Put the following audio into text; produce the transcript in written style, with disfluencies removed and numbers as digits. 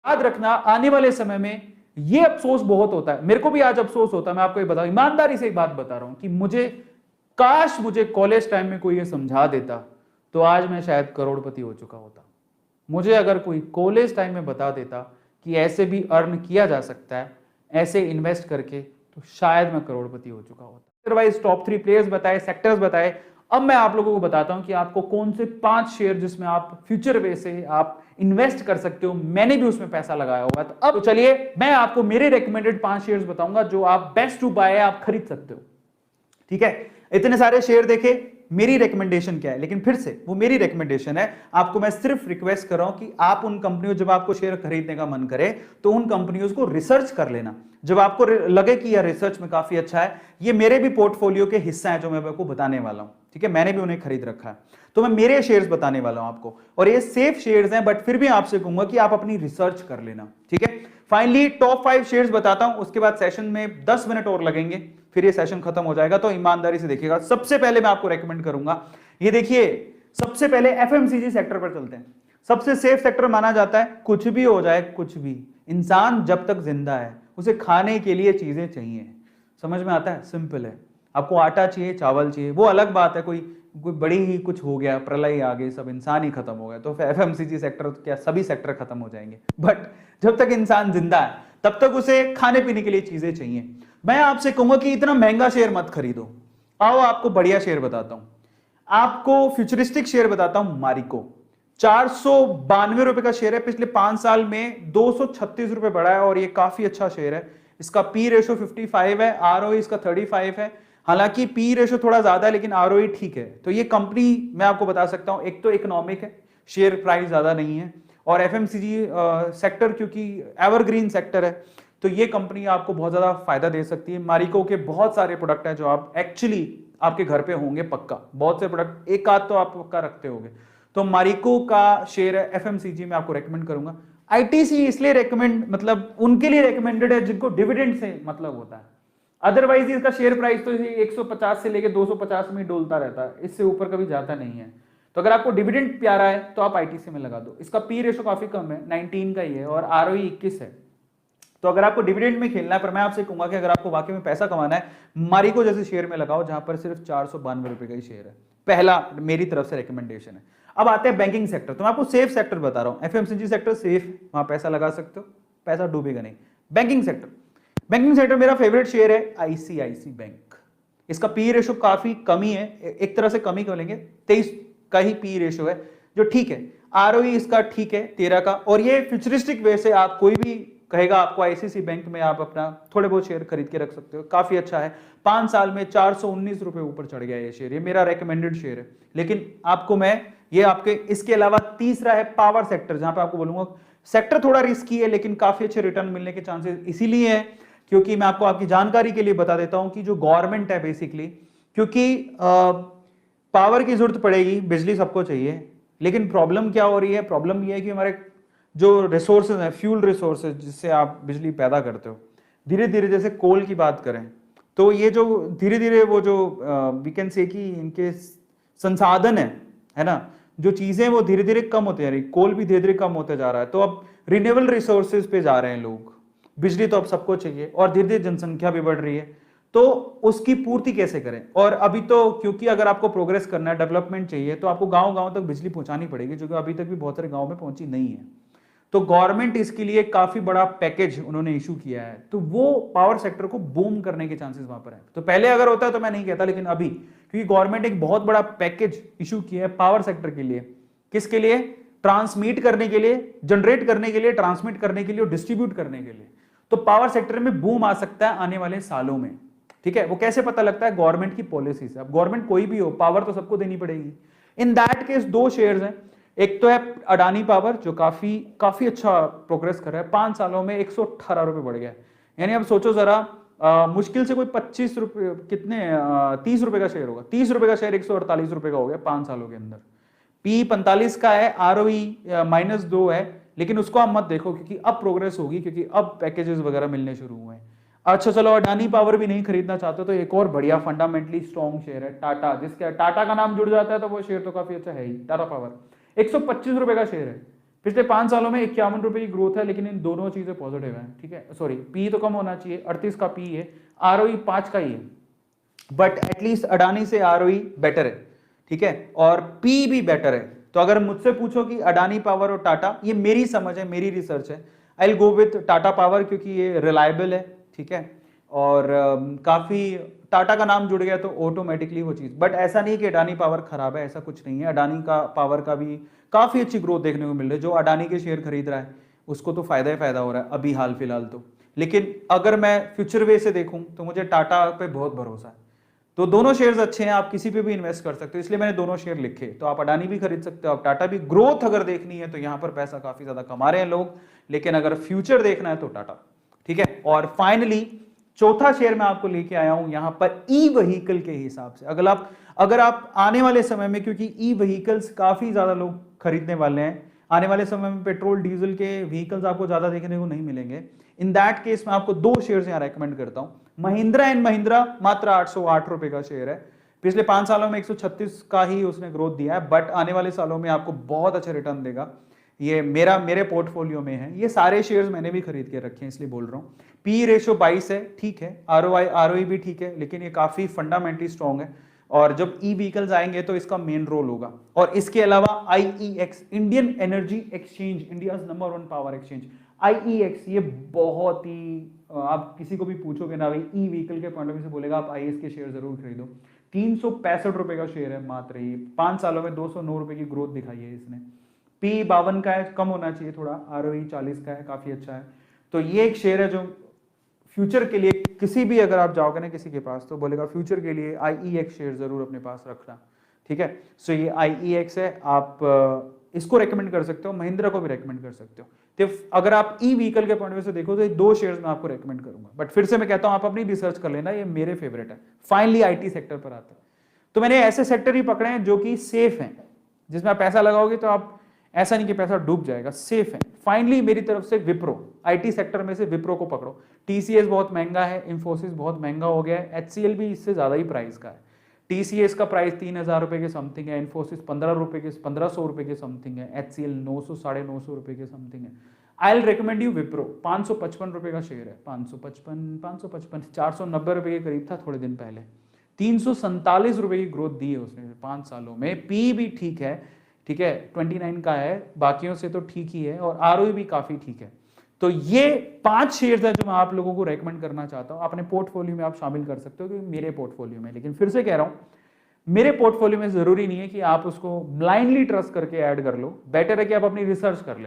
याद रखना, आने वाले समय में ये अफसोस बहुत होता है, मेरे को भी आज अफसोस होता है, मैं आपको ये बताऊं, ईमानदारी से एक बात बता रहा हूं कि मुझे कॉलेज टाइम में कोई ये समझा देता तो आज मैं शायद करोड़पति हो चुका होता। मुझे अगर कोई कॉलेज टाइम में बता देता कि ऐसे भी अर्न किया जा सकता है ऐसे इन्वेस्ट करके, तो शायद मैं करोड़पति हो चुका होता। अदरवाइज टॉप 3 प्लेयर्स बताए, सेक्टर्स बताए। अब मैं आप लोगों को बताता हूं कि आपको कौन से 5 शेयर जिसमें आप फ्यूचर वे से आप इन्वेस्ट कर सकते हो। मैंने भी उसमें पैसा लगाया हुआ। तो अब चलिए मैं आपको मेरे रेकमेंडेड 5 शेयर्स बताऊंगा जो आप बेस्ट टू बाय आप खरीद सकते हो। ठीक है, इतने सारे शेयर देखे, मेरी रिकमेंडेशन क्या है, लेकिन फिर से वो मेरी रिकमेंडेशन है, आपको मैं सिर्फ रिक्वेस्ट कर रहा हूं कि आप उन कंपनियों, जब आपको शेयर खरीदने का मन करे तो उन कंपनियों को रिसर्च कर लेना। जब आपको लगे कि यह रिसर्च में काफी अच्छा है, ये मेरे भी पोर्टफोलियो के हिस्सा है जो मैं आपको बताने वाला हूं। ठीक है, मैंने भी उन्हें खरीद रखा है, तो मैं मेरे शेयर्स बताने वाला हूं आपको, और ये सेफ शेयर्स हैं, बट फिर भी आपसे कहूंगा कि आप अपनी रिसर्च कर लेना। ठीक है, फाइनली टॉप 5 शेयर्स बताता हूं, उसके बाद सेशन में 10 मिनट और लगेंगे, फिर ये सेशन खत्म हो जाएगा। तो ईमानदारी से देखिएगा। सबसे पहले मैं आपको रेकमेंड करूंगा, ये देखिए, सबसे पहले एफएमसीजी सेक्टर पर चलते हैं। सबसे सेफ सेक्टर माना जाता है, कुछ भी हो जाए, कुछ भी, इंसान जब तक जिंदा है उसे खाने के लिए चीजें चाहिए। समझ में आता है? सिंपल है। आपको आटा चाहिए, चावल चाहिए, वो अलग बात है, कोई बड़ी ही कुछ हो गया, प्रलय आ गई, सब इंसान ही खत्म हो गया, तो एफएमसीजी सेक्टर क्या, सभी सेक्टर खत्म हो जाएंगे। बट जब तक इंसान जिंदा है तब तक उसे खाने पीने के लिए चीजें चाहिए। मैं आपसे कहूंगा कि इतना महंगा शेयर मत खरीदो। आओ आपको बढ़िया शेयर बताता हूं, आपको फ्यूचरिस्टिक शेयर बताता हूं। मारिको 492 रुपए का शेयर है, पिछले 5 साल में 236 रुपए बढ़ा है, और ये काफी अच्छा शेयर है। इसका पी रेशो 55 है, आरओई इसका 35 है। हालांकि पी रेशो थोड़ा ज्यादा है लेकिन आरओई ठीक है। तो ये कंपनी मैं आपको बता सकता हूं, एक तो इकोनॉमिक है, शेयर प्राइस ज्यादा नहीं है, और एफएमसीजी सेक्टर क्योंकि एवरग्रीन सेक्टर है, तो ये कंपनी आपको बहुत ज्यादा फायदा दे सकती है। मारिको के बहुत सारे प्रोडक्ट हैं जो आप एक्चुअली आपके घर पे होंगे पक्का, बहुत से प्रोडक्ट, एक आध तो आप पक्का रखते होंगे। तो मारिको का शेयर है एफएमसीजी में, आपको रेकमेंड करूंगा। आईटीसी इसलिए रेकमेंड, मतलब उनके लिए रेकमेंडेड है जिनको डिविडेंड से मतलब होता है। अदरवाइज इसका शेयर प्राइस तो 150 से लेके 250 में डोलता रहता है, इससे ऊपर कभी जाता नहीं है। तो अगर आपको डिविडेंड प्यारा है तो आप आईटीसी में लगा दो। इसका पी रेशो काफी कम है, 19 का ही है, और आरओई 21 है। तो अगर आपको डिविडेंड में खेलना है, पर मैं आपसे कहूंगा कि अगर आपको वाकई में पैसा कमाना है, मारिको जैसे शेयर में लगाओ जहां पर सिर्फ 492 रुपए का ही शेयर है। पहला मेरी तरफ से रिकमेंडेशन है। अब आते हैं बैंकिंग सेक्टर। तो मैं आपको सेफ सेक्टर बता रहा हूं, एफएमसीजी सेक्टर सेफ, वहां पैसा लगा सकते हो, पैसा डूबेगा नहीं। बैंकिंग सेक्टर मेरा फेवरेट शेयर है आईसीआईसी बैंक। इसका पी रेशो काफी कमी है, एक तरह से कमी कर लेंगे, 23 का ही पी रेशो है, जो ठीक है। आरओई इसका ठीक है 13 का, और ये फ्यूचरिस्टिक वे से आप कोई भी कहेगा आपको आईसीआईसी बैंक में आप अपना थोड़े बहुत शेयर खरीद के रख सकते हो, काफी अच्छा है। 5 साल में 419 रुपए ऊपर चढ़ गया ये शेयर, ये मेरा रेकमेंडेड शेयर है। लेकिन आपको मैं ये आपके, इसके अलावा तीसरा है पावर सेक्टर, जहां पे आपको बोलूंगा सेक्टर थोड़ा रिस्की है लेकिन काफी अच्छे रिटर्न मिलने के चांसेस इसीलिए है क्योंकि मैं आपको आपकी जानकारी के लिए बता देता हूं कि जो गवर्नमेंट है बेसिकली, क्योंकि पावर की जरूरत पड़ेगी, बिजली सबको चाहिए, लेकिन प्रॉब्लम क्या हो रही है, प्रॉब्लम ये है कि हमारे जो रिसोर्सेज हैं, फ्यूल रिसोर्सेज जिससे आप बिजली पैदा करते हो, धीरे धीरे, जैसे कोल की बात करें तो ये जो धीरे धीरे वो जो वी कैन से कि इनके संसाधन है ना, जो चीजें वो धीरे धीरे कम होते जा रही, कोल भी धीरे धीरे कम होते जा रहा है, तो अब रिन्यूएबल रिसोर्सेज पे जा रहे हैं लोग। बिजली तो अब सबको चाहिए और धीरे धीरे जनसंख्या भी बढ़ रही है, तो उसकी पूर्ति कैसे करें। और अभी तो क्योंकि अगर आपको प्रोग्रेस करना है, डेवलपमेंट चाहिए, तो आपको गांव गांव तक बिजली पहुंचानी पड़ेगी, जो कि अभी तक भी बहुत सारे गांव में पहुंची नहीं है। तो गवर्नमेंट इसके लिए काफी बड़ा पैकेज उन्होंने इशू किया है, तो वो पावर सेक्टर को बूम करने के चांसेस वहां पर है। तो पहले अगर होता है तो मैं नहीं कहता, लेकिन अभी क्योंकि गवर्नमेंट एक बहुत बड़ा पैकेज इशू किया है पावर सेक्टर के लिए, किसके लिए, ट्रांसमिट करने के लिए, जनरेट करने के लिए, ट्रांसमिट करने के लिए और डिस्ट्रीब्यूट करने के लिए। तो पावर सेक्टर में बूम आ सकता है आने वाले सालों में। ठीक है, वो कैसे पता लगता है, गवर्नमेंट की पॉलिसी से। अब गवर्नमेंट कोई भी हो, पावर तो सबको देनी पड़ेगी। इन दैट केस 2 शेयर्स हैं, एक तो है अडानी पावर जो काफी अच्छा प्रोग्रेस कर रहा है, 5 सालों में 118 रुपए बढ़ गया। यानी अब सोचो जरा, मुश्किल से कोई 25 रुपए, कितने 30 रुपए का शेयर होगा, 30 रुपए का शेयर 148 रुपए का हो गया 5 सालों के अंदर। पी 45 का है, आरओई -2 है, लेकिन उसको आप मत देखो क्योंकि अब प्रोग्रेस होगी, क्योंकि अब पैकेजेस वगैरह मिलने शुरू हुए हैं। अच्छा चलो, अडानी पावर भी नहीं खरीदना चाहते तो एक और बढ़िया फंडामेंटली स्ट्रॉन्ग शेयर है टाटा, जिसका टाटा का नाम जुड़ जाता है तो वो शेयर तो काफी अच्छा है ही। टाटा पावर 125 रुपए का शेयर है, पिछले 5 सालों में 51 रुपए की ग्रोथ है, लेकिन इन दोनों चीजें पॉजिटिव है, ठीक है। सॉरी, पी तो कम होना चाहिए, 38 का पी है, आरओई 5 का ही है, बट एटलीस्ट अडानी से आरओई बेटर है, ठीक है, और पी भी बेटर है। तो अगर मुझसे पूछो कि अडानी पावर और टाटा, ये मेरी समझ है, मेरी रिसर्च है, I will go with Tata power, क्योंकि ये रिलायबल है, ठीक है, और काफी टाटा का नाम जुड़ गया तो ऑटोमेटिकली वो चीज। बट ऐसा नहीं कि अडानी पावर खराब है, ऐसा कुछ नहीं है। अडानी का पावर का भी काफी अच्छी ग्रोथ देखने को मिल रही है। जो अडानी के शेयर खरीद रहा है उसको तो फायदा ही फायदा हो रहा है अभी हाल फिलहाल तो। लेकिन अगर मैं फ्यूचर वे से देखूं तो मुझे टाटा पे बहुत भरोसा है। तो दोनों शेयर्स अच्छे हैं, आप किसी पे भी इन्वेस्ट कर सकते हो, इसलिए मैंने दोनों शेयर लिखे। तो आप अडानी भी खरीद सकते हो, आप टाटा भी। ग्रोथ अगर देखनी है तो यहां पर पैसा काफी ज्यादा कमा रहे हैं लोग, लेकिन अगर फ्यूचर देखना है तो टाटा, ठीक है। और फाइनली चौथा शेयर मैं आपको लेके आया हूं यहां पर ई व्हीकल के हिसाब से। अगर आप आने वाले समय में, क्योंकि ई व्हीकल्स काफी ज्यादा लोग खरीदने वाले हैं, आने वाले समय में पेट्रोल डीजल के व्हीकल्स आपको ज्यादा देखने को नहीं मिलेंगे। इन दैट केस मैं आपको 2 शेयर्स यहां रेकमेंड करता हूं। महिंद्रा एंड महिंद्रा मात्र 808 रुपए का शेयर है। पिछले 5 सालों में 136 का ही उसने ग्रोथ दिया है, बट आने वाले सालों में आपको बहुत अच्छा रिटर्न देगा। ये मेरे पोर्टफोलियो में है, ये सारे शेयर्स मैंने भी खरीद के रखे हैं, इसलिए बोल रहा हूँ। पी रेशियो 22 है, ठीक है, आरओई भी ठीक है, लेकिन ये काफी फंडामेंटली स्ट्रॉन्ग है। और जब ई व्हीकल्स आएंगे तो इसका मेन रोल होगा। और इसके अलावा IEX, Indian energy exchange, India number 1 power exchange, IEX, ये बहुत ही, आप किसी को भी पूछोगे ना भाई ई व्हीकल के पॉइंट ऑफ व्यू से, बोलेगा आप आईएएस के शेयर जरूर खरीदो। 365 रुपए का शेयर है मात्र, ये 5 सालों में 209 रुपए की ग्रोथ दिखाई है इसने। पी 52 का है, कम होना चाहिए थोड़ा, आरओई 40 का है, काफी अच्छा है। तो ये एक शेयर है जो फ्यूचर के लिए, किसी भी अगर आप जाओगे ना किसी के पास तो बोलेगा फ्यूचर के लिए आईईएक्स शेयर जरूर अपने पास रखना, ठीक है। सो ये आईईएक्स है, आप इसको रेकमेंड कर सकते हो, महिंद्रा को भी रेकमेंड कर सकते हो। तो अगर आप ई व्हीकल के पॉइंट ऑफ व्यू से देखो तो ये 2 शेयर्स मैं आपको रेकमेंड करूंगा। बट फिर से मैं कहता हूं आप अपनी रिसर्च कर लेना, ये मेरे फेवरेट है। फाइनली आईटी सेक्टर पर आता है, तो मैंने ऐसे सेक्टर ही पकड़े हैं जो कि सेफ हैं, जिसमें आप पैसा लगाओगे तो आप, ऐसा नहीं कि पैसा डूब जाएगा, सेफ है। फाइनली मेरी तरफ से विप्रो, आईटी सेक्टर में से विप्रो को पकड़ो। टीसीएस बहुत महंगा है, इंफोसिस बहुत महंगा हो गया है, एचसीएल भी इससे ज्यादा ही प्राइस का है। टीसीएस का प्राइस 3000 रुपए के समथिंग है, इंफोसिस 1500 रुपए के समथिंग है, एचसीएल 900 950 रुपए के समथिंग है। I will recommend you Wipro, 555 रुपए का शेयर है, 555 490 रुपए के करीब था थोड़े दिन पहले। 347 रुपए की ग्रोथ दी है उसने 5 सालों में। पी भी ठीक है, ठीक है, 29 का है, बाकियों से तो ठीक ही है, और आरओई भी काफी ठीक है। तो ये 5 शेयर्स है जो मैं आप लोगों को रेकमेंड करना चाहता हूं, अपने पोर्टफोलियो में आप शामिल कर सकते हो, क्योंकि मेरे पोर्टफोलियो में। लेकिन फिर से कह रहा हूं, मेरे पोर्टफोलियो में जरूरी नहीं है कि आप उसको ब्लाइंडली ट्रस्ट करके ऐड कर लो, बेटर है कि आप अपनी रिसर्च कर लेना।